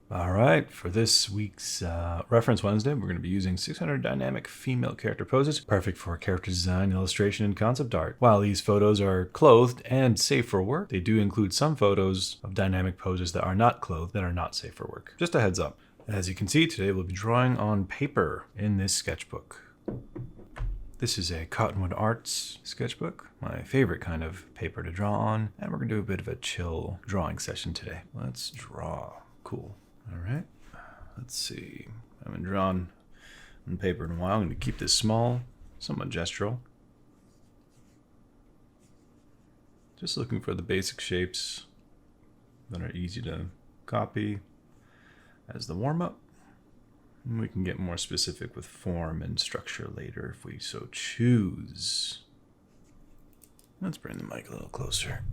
All right, for this week's Reference Wednesday, we're going to be using 600 dynamic female character poses, perfect for character design, illustration, and concept art. While these photos are clothed and safe for work, they do include some photos of dynamic poses that are not clothed, that are not safe for work. Just a heads up. As you can see, today we'll be drawing on paper in this sketchbook. This is a Cottonwood Arts sketchbook, my favorite kind of paper to draw on, and we're going to do a bit of a chill drawing session today. Let's draw. Cool. All right, let's see. I haven't drawn on paper in a while. I'm going to keep this small, somewhat gestural. Just looking for the basic shapes that are easy to copy as the warm-up. And we can get more specific with form and structure later if we so choose. Let's bring the mic a little closer.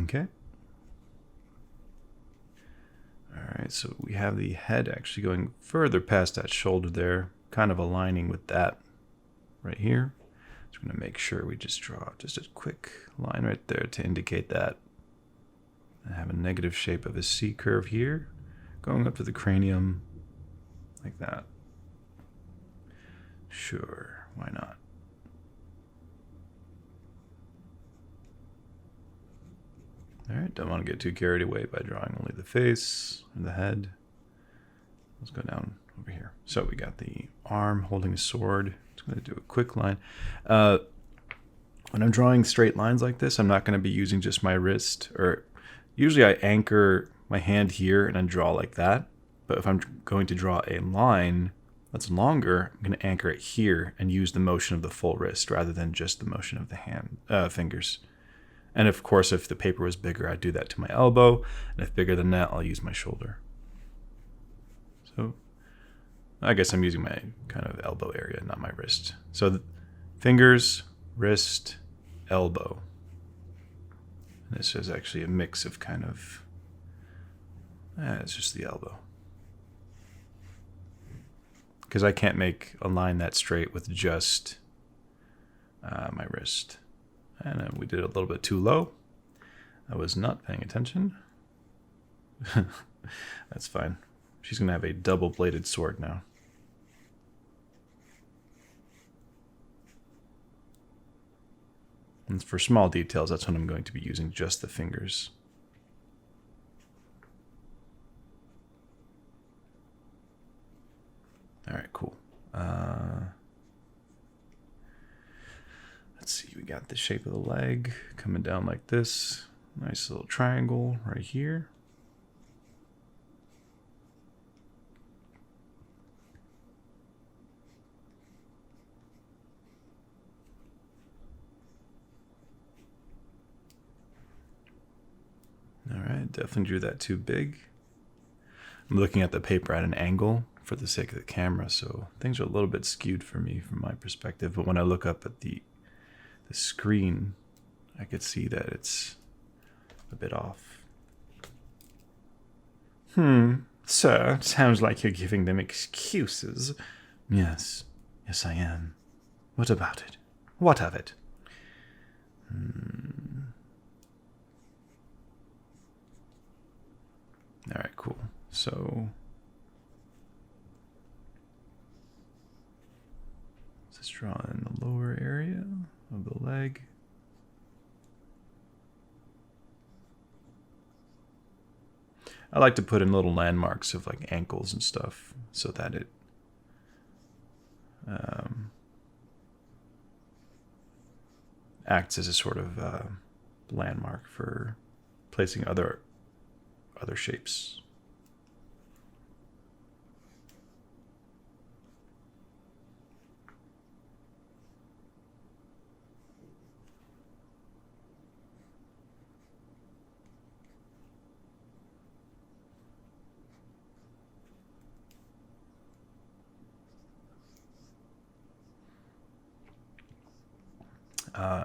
Okay. Alright, so we have the head actually going further past that shoulder there, kind of aligning with that right here. So we're going to make sure we just draw just a quick line right there to indicate that. I have a negative shape of a C curve here, going up to the cranium, like that. Sure, why not? Alright, don't want to get too carried away by drawing only the face and the head. Let's go down over here. So we got the arm holding a sword. Just going to do a quick line. When I'm drawing straight lines like this, I'm not going to be using just my wrist. Or usually I anchor my hand here and then draw like that. But if I'm going to draw a line that's longer, I'm going to anchor it here and use the motion of the full wrist rather than just the motion of the fingers. And of course, if the paper was bigger, I'd do that to my elbow. And if bigger than that, I'll use my shoulder. So I guess I'm using my kind of elbow area, not my wrist. So the fingers, wrist, elbow. And this is actually a mix of kind of, it's just the elbow. Because I can't make a line that straight with just my wrist. And we did it a little bit too low. I was not paying attention. That's fine. She's going to have a double-bladed sword now. And for small details, that's when I'm going to be using just the fingers. All right, cool. Let's see, we got the shape of the leg coming down like this. Nice little triangle right here. All right, definitely drew that too big. I'm looking at the paper at an angle for the sake of the camera, so things are a little bit skewed for me from my perspective. But when I look up at the screen, I could see that it's a bit off. Sir, it sounds like you're giving them excuses. Yes, I am. What about it? What of it? All right, cool. So let's draw in the lower area of the leg. I like to put in little landmarks of like ankles and stuff so that it acts as a sort of landmark for placing other shapes.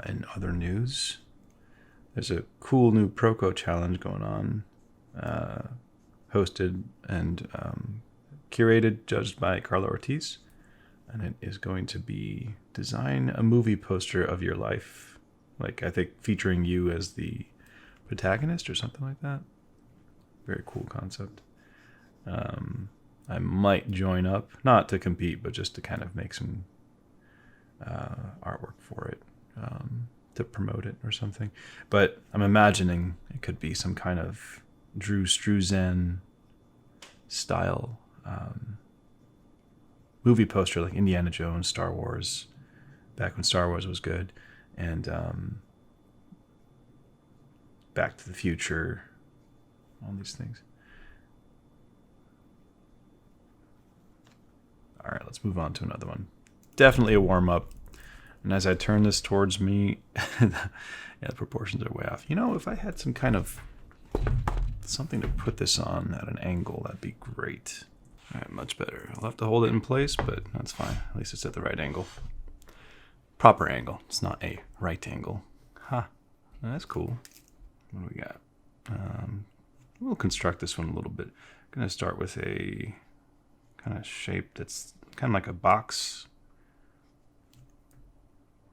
In other news, there's a cool new Proco challenge going on, hosted and curated, judged by Carla Ortiz, and it is going to be design a movie poster of your life, like I think featuring you as the protagonist or something like that. Very cool concept. I might join up, not to compete, but just to kind of make some artwork for it, to promote it or something. But I'm imagining it could be some kind of Drew Struzan style movie poster, like Indiana Jones, Star Wars, back when Star Wars was good, and Back to the Future, all these things. All right, let's move on to another one. Definitely a warm-up. And as I turn this towards me, yeah, the proportions are way off. You know, if I had some kind of something to put this on at an angle, that'd be great. All right, much better. I'll have to hold it in place, but that's fine. At least it's at the right angle. Proper angle. It's not a right angle. Huh. That's cool. What do we got? We'll construct this one a little bit. I'm going to start with a kind of shape that's kind of like a box.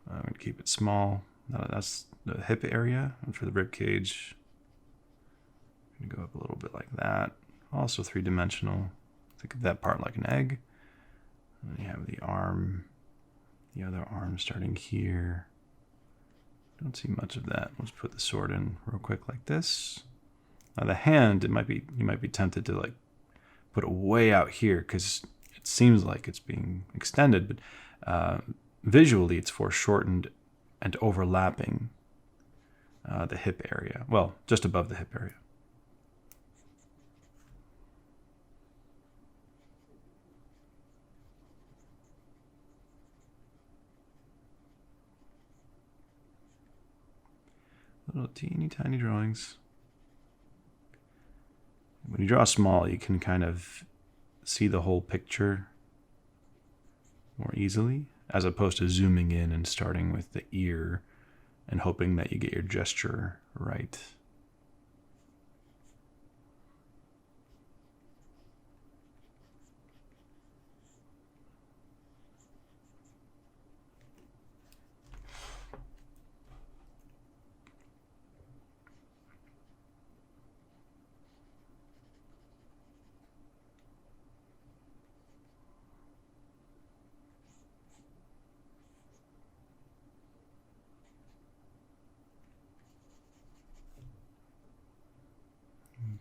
I'm going to keep it small. That's the hip area. And for the rib cage, I'm going to go up a little bit like that. Also three-dimensional. Think of that part like an egg. And then you have the arm, the other arm starting here. Don't see much of that. Let's put the sword in real quick like this. Now the hand, you might be tempted to like put it way out here because it seems like it's being extended, but visually it's foreshortened and overlapping the hip area. Well, just above the hip area. Little teeny tiny drawings. When you draw small, you can kind of see the whole picture more easily, as opposed to zooming in and starting with the ear and hoping that you get your gesture right.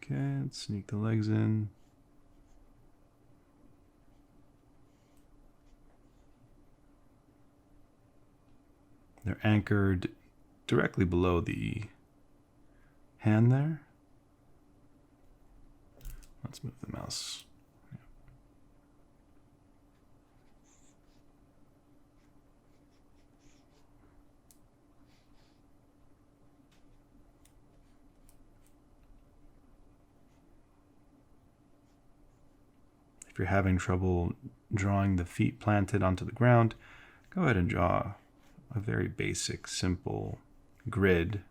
Okay, let's sneak the legs in. They're anchored directly below the hand there. Let's move the mouse. If you're having trouble drawing the feet planted onto the ground, go ahead and draw a very basic, simple grid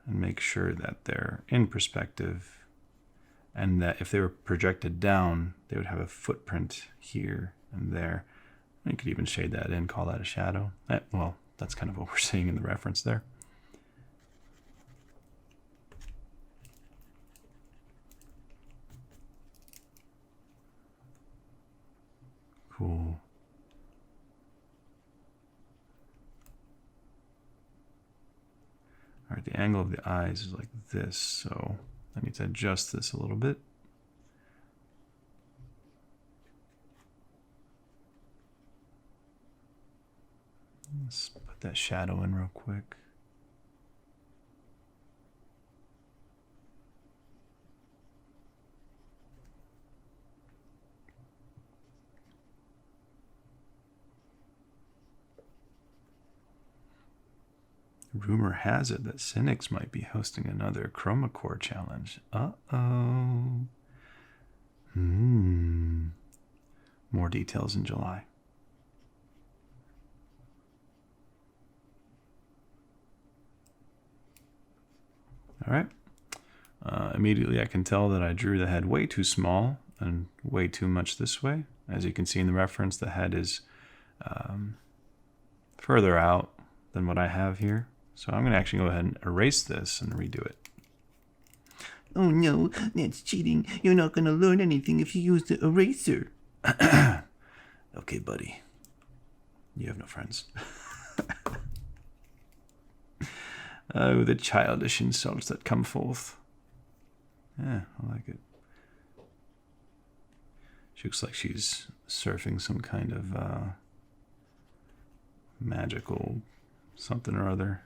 and make sure that they're in perspective and that if they were projected down, they would have a footprint here and there. And you could even shade that in, call that a shadow. Well, that's kind of what we're seeing in the reference there. Cool. All right, the angle of the eyes is like this, so I need to adjust this a little bit. Let's put that shadow in real quick. Rumor has it that Cynics might be hosting another Chroma Core challenge. Uh-oh. More details in July. All right. Immediately I can tell that I drew the head way too small and way too much this way. As you can see in the reference, the head is further out than what I have here. So I'm going to actually go ahead and erase this and redo it. Oh no, that's cheating. You're not gonna learn anything if you use the eraser. Okay, buddy. You have no friends. Oh, the childish insults that come forth. Yeah, I like it. She looks like she's surfing some kind of magical something or other.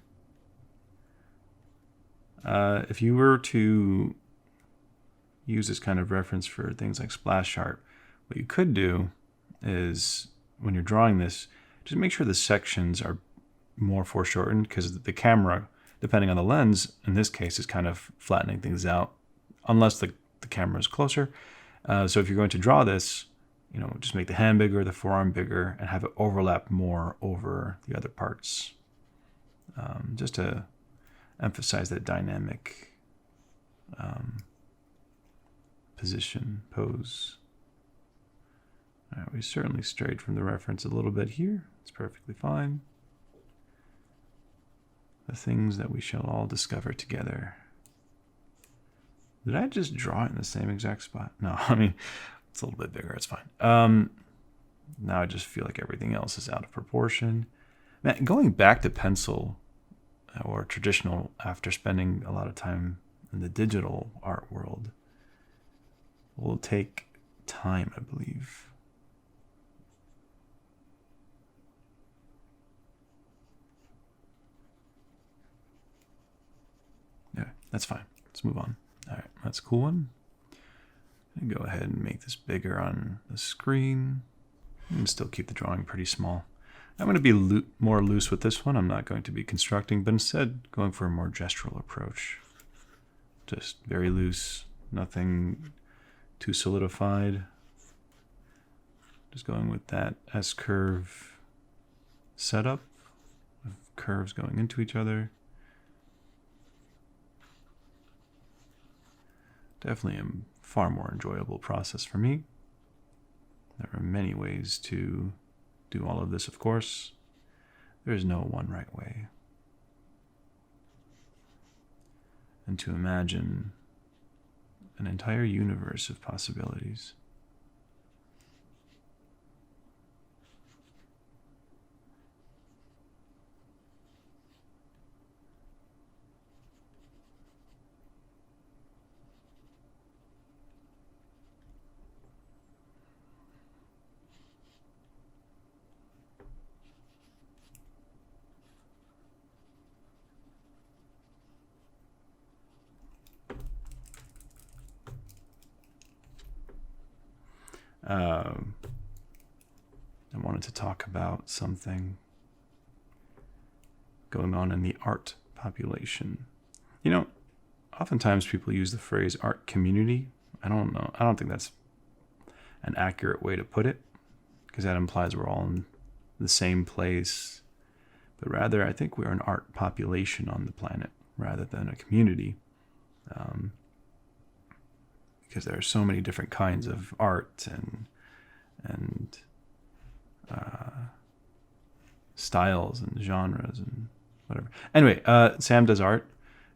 If you were to use this kind of reference for things like splash art, what you could do is, when you're drawing this, just make sure the sections are more foreshortened, because the camera, depending on the lens, in this case, is kind of flattening things out, unless the camera is closer. So if you're going to draw this, just make the hand bigger, the forearm bigger, and have it overlap more over the other parts, just to emphasize that dynamic position, pose. All right, we certainly strayed from the reference a little bit here. It's perfectly fine. The things that we shall all discover together. Did I just draw it in the same exact spot? No, I mean, it's a little bit bigger. It's fine. Now I just feel like everything else is out of proportion. Man, going back to pencil or traditional after spending a lot of time in the digital art world will take time, I believe. Yeah, that's fine. Let's move on. All right, that's a cool one. And go ahead and make this bigger on the screen. And still keep the drawing pretty small. I'm going to be more loose with this one. I'm not going to be constructing, but instead going for a more gestural approach. Just very loose, nothing too solidified. Just going with that S-curve setup of curves going into each other. Definitely a far more enjoyable process for me. There are many ways to do all of this, of course. There is no one right way. And to imagine an entire universe of possibilities. I wanted to talk about something going on in the art population. Oftentimes people use the phrase art community. I don't know. I don't think that's an accurate way to put it, because that implies we're all in the same place. But rather, I think we're an art population on the planet rather than a community. Because there are so many different kinds of art and styles and genres and whatever. Anyway, Sam Does Art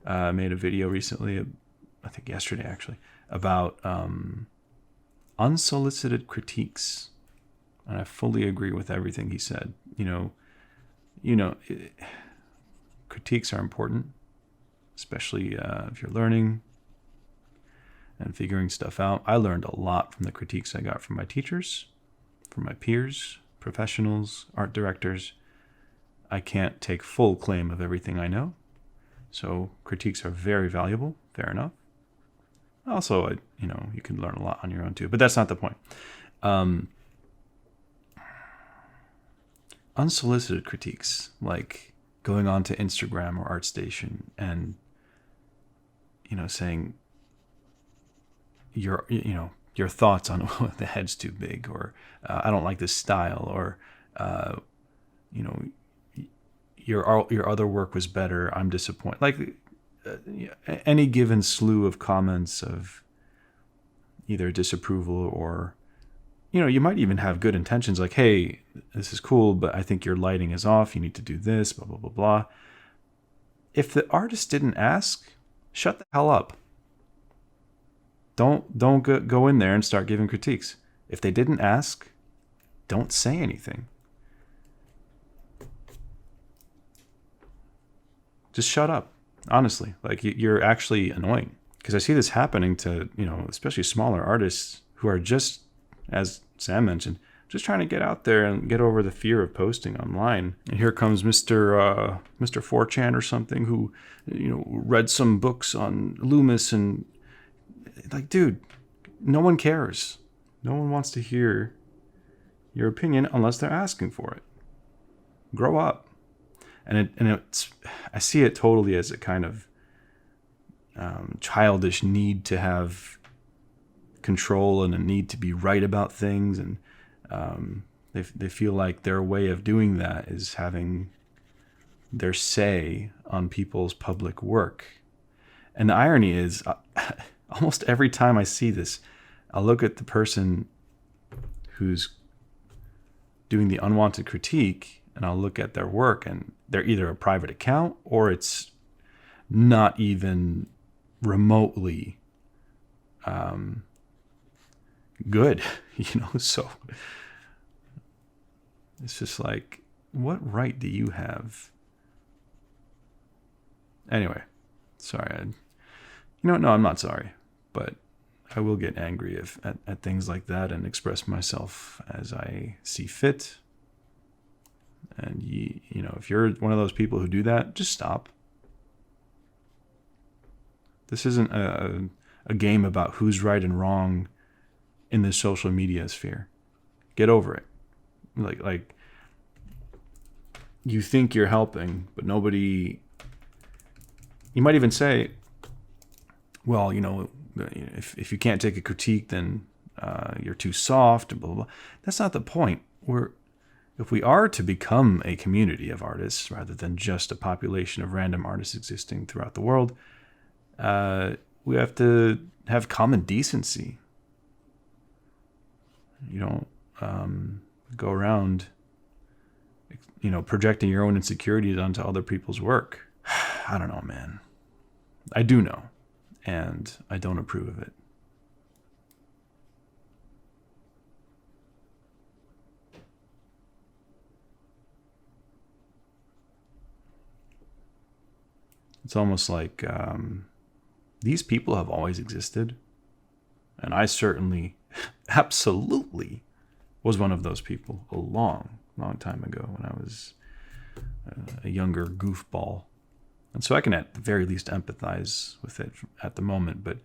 made a video recently, I think yesterday actually, about unsolicited critiques, and I fully agree with everything he said. Critiques are important, especially if you're learning and figuring stuff out. I learned a lot from the critiques I got from my teachers, from my peers, professionals, art directors. I can't take full claim of everything I know, so critiques are very valuable. Fair enough. Also, you can learn a lot on your own too, but that's not the point. Unsolicited critiques, like going on to Instagram or ArtStation and saying your thoughts on the head's too big, or I don't like this style, or your other work was better, I'm disappointed. Like any given slew of comments of either disapproval or you might even have good intentions, like, hey, this is cool, but I think your lighting is off, you need to do this, blah blah blah blah. If the artist didn't ask, shut the hell up. Don't go in there and start giving critiques. If they didn't ask, don't say anything. Just shut up. Honestly, like you're actually annoying. Because I see this happening to, especially smaller artists who are just, as Sam mentioned, just trying to get out there and get over the fear of posting online. And here comes Mr. 4chan or something who, read some books on Loomis and like, dude, no one cares. No one wants to hear your opinion unless they're asking for it. Grow up. And it's I see it totally as a kind of childish need to have control and a need to be right about things, and they feel like their way of doing that is having their say on people's public work. And the irony is, almost every time I see this, I'll look at the person who's doing the unwanted critique, and I'll look at their work, and they're either a private account or it's not even remotely good, so it's just like, what right do you have? Anyway, sorry. No, I'm not sorry, but I will get angry at things like that and express myself as I see fit. And if you're one of those people who do that, just stop. This isn't a game about who's right and wrong in the social media sphere. Get over it. Like you think you're helping, but nobody. You might even say, well, if you can't take a critique, then you're too soft, and blah, blah, blah. That's not the point. If we are to become a community of artists rather than just a population of random artists existing throughout the world, we have to have common decency. You don't go around, projecting your own insecurities onto other people's work. I don't know, man. I do know, and I don't approve of it. It's almost like these people have always existed. And I certainly, absolutely, was one of those people a long, long time ago when I was a younger goofball. And so I can at the very least empathize with it at the moment. But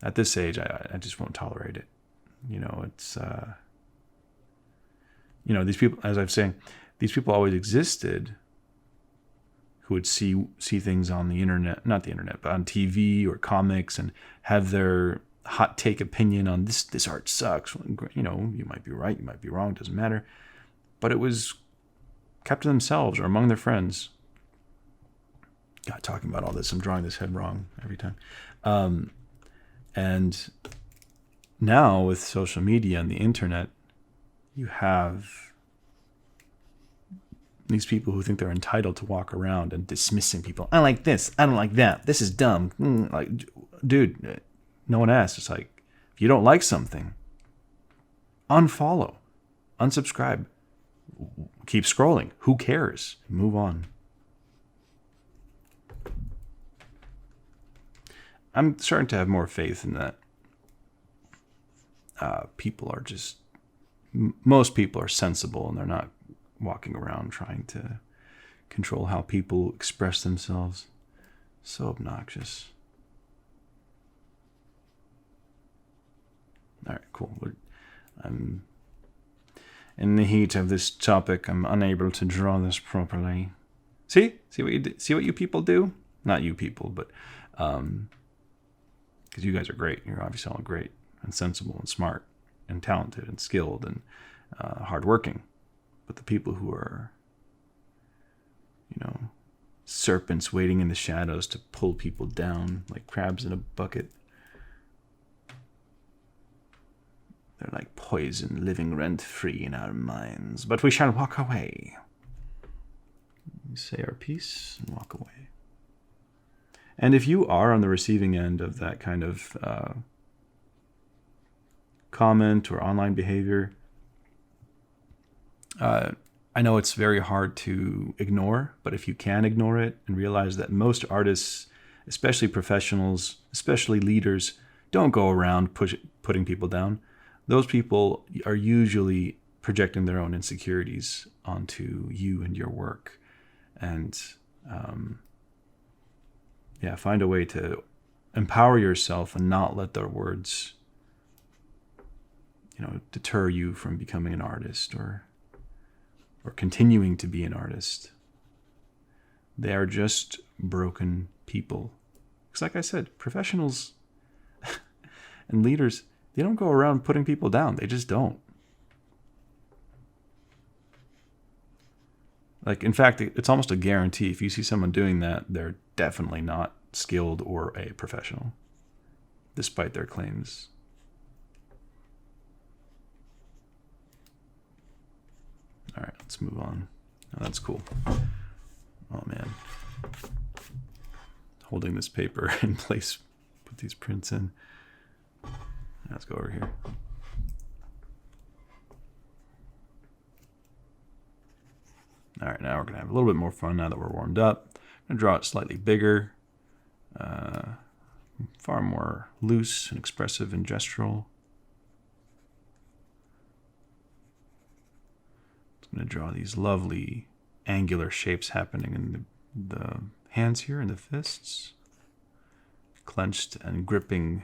at this age, I just won't tolerate it. It's, these people, as I'm saying, these people always existed, who would see things on the internet, not the internet, but on TV or comics, and have their hot take opinion on this art sucks. You might be right, you might be wrong, doesn't matter. But it was kept to themselves or among their friends. God, talking about all this, I'm drawing this head wrong every time. And now with social media and the internet, you have these people who think they're entitled to walk around and dismissing people. I like this. I don't like that. This is dumb. Like, dude, no one asked. It's like, if you don't like something, unfollow, unsubscribe, keep scrolling. Who cares? Move on. I'm starting to have more faith in that. Most people are sensible, and they're not walking around trying to control how people express themselves. So obnoxious. All right, cool. I'm in the heat of this topic. I'm unable to draw this properly. See what you do? See what you people do? Not you people, but because you guys are great. You're obviously all great and sensible and smart and talented and skilled and hardworking. But the people who are, serpents waiting in the shadows to pull people down like crabs in a bucket. They're like poison living rent-free in our minds. But we shall walk away. We say our piece and walk away. And if you are on the receiving end of that kind of comment or online behavior. I know it's very hard to ignore, but if you can ignore it and realize that most artists, especially professionals, especially leaders, don't go around putting people down. Those people are usually projecting their own insecurities onto you and your work. And find a way to empower yourself and not let their words, deter you from becoming an artist or continuing to be an artist. They are just broken people. Because like I said, professionals and leaders, they don't go around putting people down. They just don't. Like, in fact, it's almost a guarantee. If you see someone doing that, they're definitely not skilled or a professional, despite their claims. All right, let's move on. Oh, that's cool. Oh, man. Holding this paper in place, put these prints in. Let's go over here. All right, now we're going to have a little bit more fun now that we're warmed up. I'm going to draw it slightly bigger, far more loose and expressive and gestural. I'm going to draw these lovely angular shapes happening in the hands here and the fists, clenched and gripping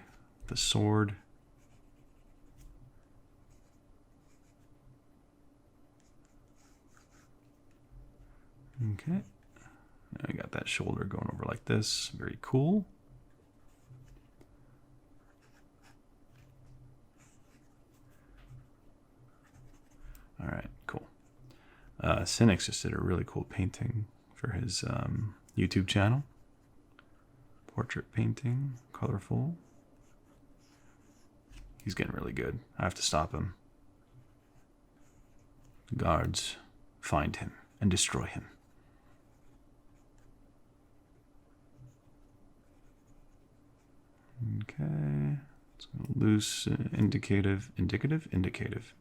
the sword. Okay, I got that shoulder going over like this. Very cool. All right, cool. Cynics just did a really cool painting for his YouTube channel. Portrait painting, colorful. He's getting really good. I have to stop him. The guards find him and destroy him. Okay, let's go loose, indicative, indication.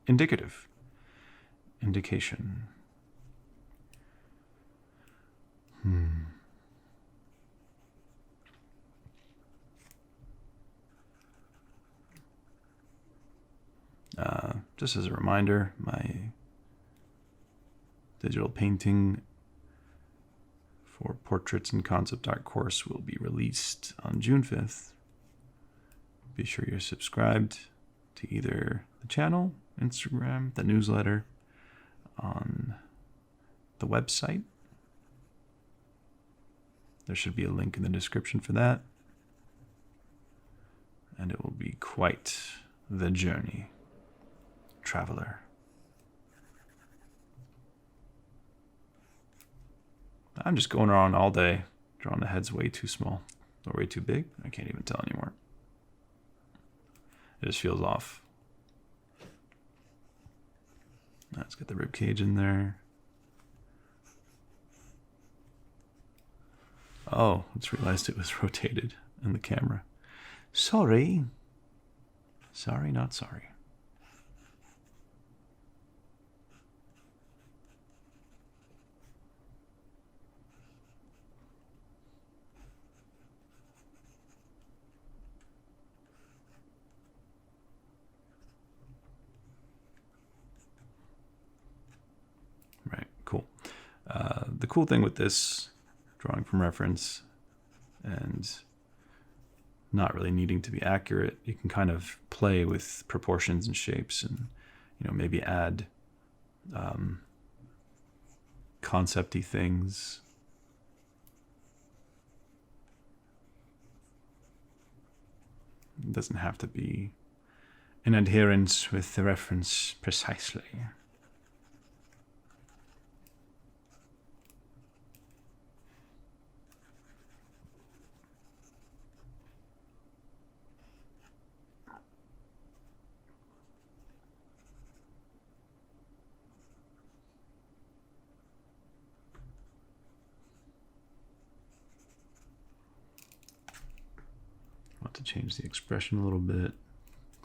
Just as a reminder, my digital painting for portraits and concept art course will be released on June 5th. Be sure you're subscribed to either the channel, Instagram, the newsletter, on the website. There should be a link in the description for that. And it will be quite the journey, traveler. I'm just going around all day, drawing the heads way too small or way too big. I can't even tell anymore. It just feels off. Let's get the rib cage in there. Oh, I just realized it was rotated in the camera. Sorry. Sorry, not sorry. Right, cool. The cool thing with this, drawing from reference and not really needing to be accurate, you can kind of play with proportions and shapes and, maybe add concept-y things. It doesn't have to be in adherence with the reference precisely. To change the expression a little bit.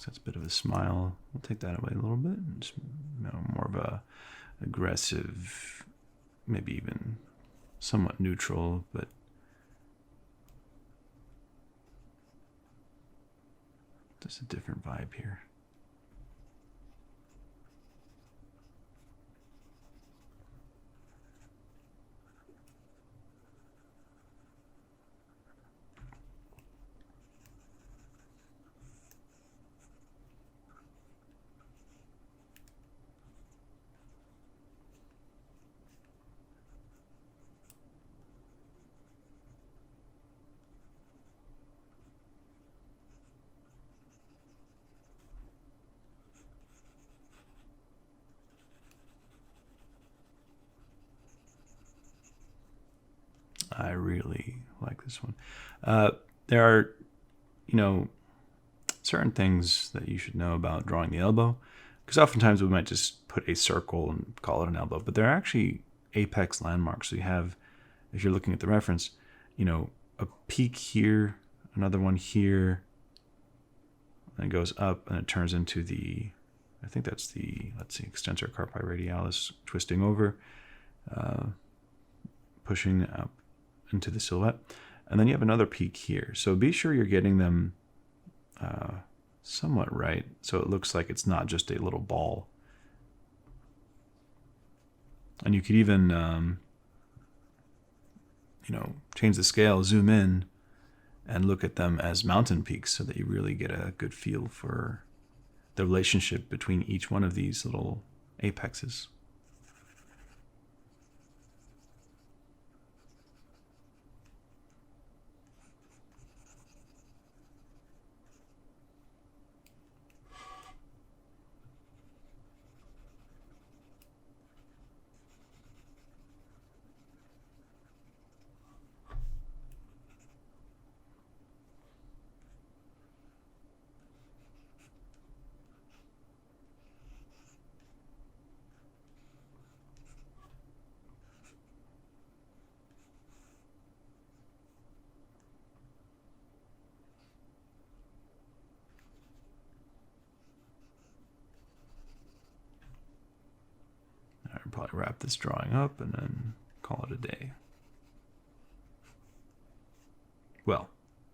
So that's a bit of a smile. We'll take that away a little bit. And just, more of a aggressive, maybe even somewhat neutral, but just a different vibe here. I really like this one. There are, certain things that you should know about drawing the elbow, because oftentimes we might just put a circle and call it an elbow, but there are actually apex landmarks. So you have, if you're looking at the reference, a peak here, another one here, and it goes up and it turns into the, I think that's the, let's see, extensor carpi radialis twisting over, pushing up into the silhouette. And then you have another peak here. So be sure you're getting them somewhat right, so it looks like it's not just a little ball. And you could even, change the scale, zoom in, and look at them as mountain peaks so that you really get a good feel for the relationship between each one of these little apexes. I'll probably wrap this drawing up and then call it a day. Well,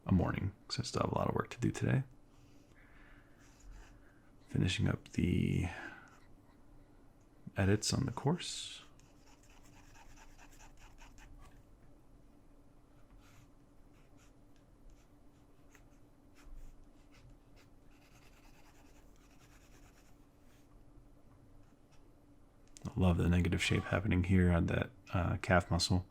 a morning, because I still have a lot of work to do today. Finishing up the edits on the course. I love the negative shape happening here on that calf muscle.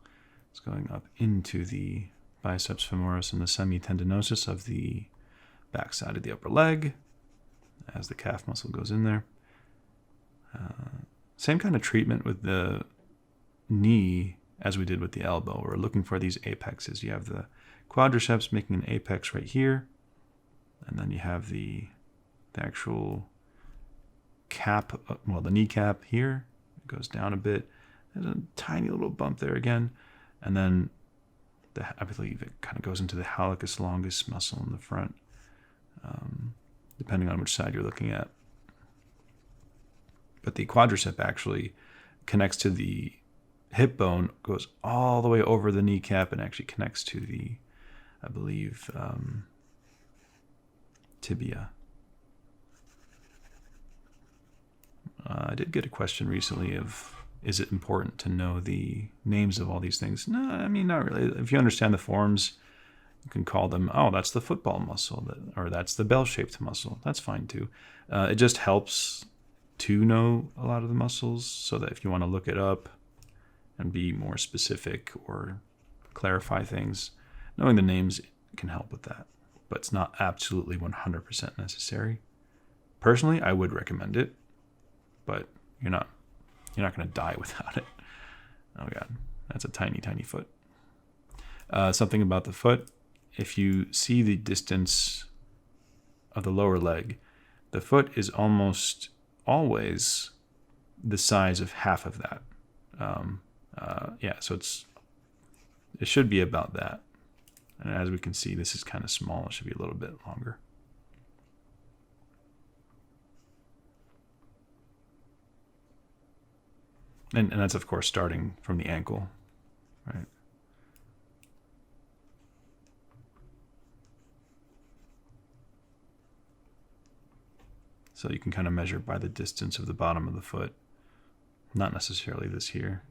It's going up into the biceps femoris and the semitendinosus of the backside of the upper leg as the calf muscle goes in there. Same kind of treatment with the knee as we did with the elbow. We're looking for these apexes. You have the quadriceps making an apex right here, and then you have the actual cap, well, the kneecap here. It goes down a bit. There's a tiny little bump there again, and then I believe it kind of goes into the hallucis longus muscle in the front, depending on which side you're looking at. But the quadricep actually connects to the hip bone, goes all the way over the kneecap, and actually connects to the, I believe, tibia. I did get a question recently of, is it important to know the names of all these things? No, I mean, not really. If you understand the forms, you can call them, oh, that's the football muscle, or that's the bell-shaped muscle. That's fine too. It just helps to know a lot of the muscles so that if you want to look it up and be more specific or clarify things, knowing the names can help with that. But it's not absolutely 100% necessary. Personally, I would recommend it, but you're not going to die without it. Oh God, that's a tiny, tiny foot. Something about the foot, if you see the distance of the lower leg, the foot is almost always the size of half of that. So it should be about that. And as we can see, this is kind of small. It should be a little bit longer. And that's, of course, starting from the ankle, right? So you can kind of measure by the distance of the bottom of the foot, not necessarily this here.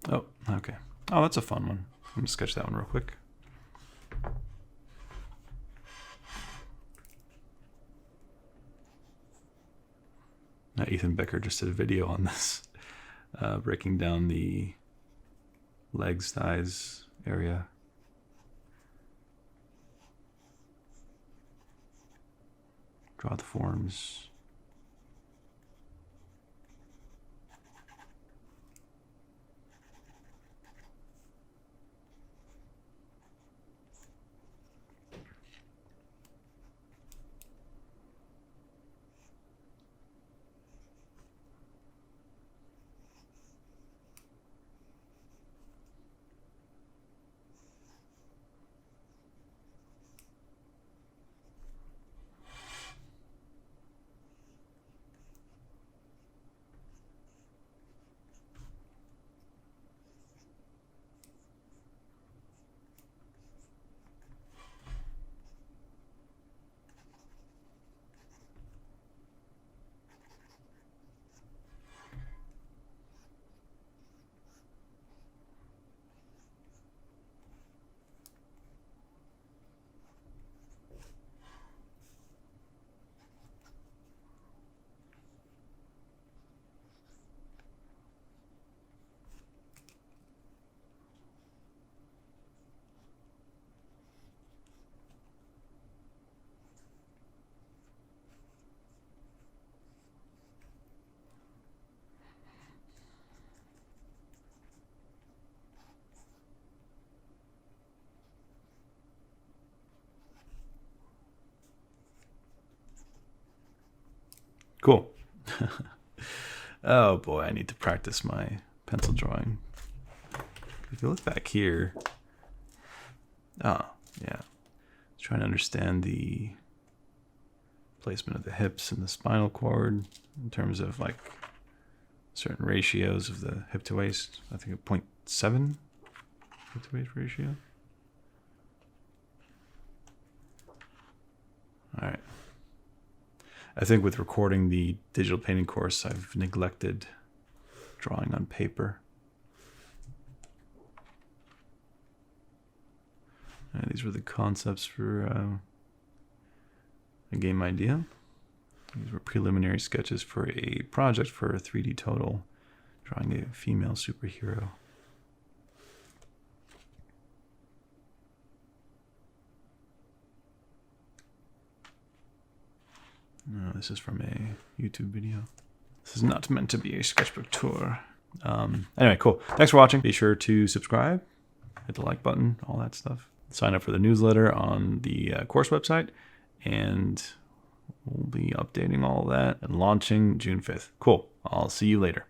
Oh, okay. Oh, that's a fun one. I'm going to sketch that one real quick. Now, Ethan Becker just did a video on this, breaking down the legs, thighs area. Draw the forms. Cool. Oh boy, I need to practice my pencil drawing. If you look back here, oh yeah, trying to understand the placement of the hips and the spinal cord in terms of like certain ratios of the hip to waist. I think a 0.7 hip to waist ratio. All right. I think with recording the digital painting course, I've neglected drawing on paper. These were the concepts for a game idea. These were preliminary sketches for a project for a 3D total, drawing a female superhero. No, this is from a YouTube video. This is not meant to be a sketchbook tour. Anyway, cool. Thanks for watching. Be sure to subscribe, hit the like button, all that stuff. Sign up for the newsletter on the course website, and we'll be updating all that and launching June 5th. Cool. I'll see you later.